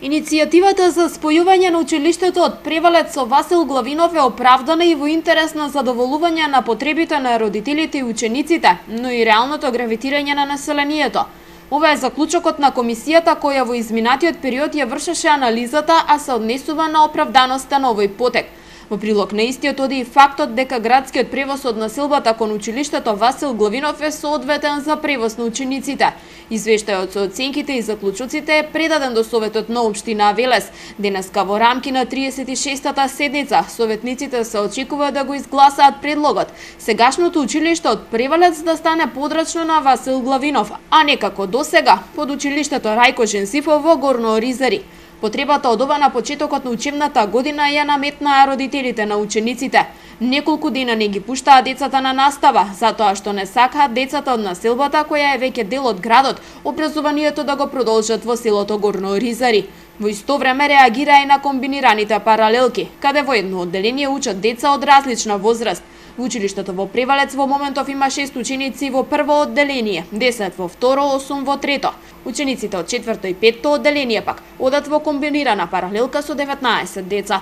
Иницијативата за спојување на училиштето од Превалец со Васил Главинов е оправдана и во интерес на задоволување на потребите на родителите и учениците, но и реалното гравитирање на населението. Ова е заклучокот на комисијата која во изминатиот период ја вршеше анализата, а се однесува на оправданоста на овој потек. Во прилог на истиот оди и фактот дека градскиот превоз од населбата кон училиштето Васил Главинов е соодветен за превоз на учениците. Извештајот со оценките и заклучоците е предаден до Советот на општина Велес. Денеска во рамки на 36-та седница, советниците се очекува да го изгласаат предлогот сегашното училиште од Превалец да стане подрачно на Васил Главинов, а не како досега под училиштето Рајко Женсифов во Горно Оризари. Потребата од ова на почетокот на учебната година ја наметнаа родителите на учениците. Неколку дена не ги пуштаа децата на настава, затоа што не сакаат децата од населбата која е веќе дел од градот, образованието да го продолжат во селото Горно Оризари. Во исто време реагираа и на комбинираните паралелки, каде во едно одделение учат деца од различна возраст. Во училиштето во Превалец во моментов има 6 ученици во прво одделение, 10 во второ, 8 во трето. Учениците од четврто и петто одделение пак одат во комбинирана паралелка со 19 деца.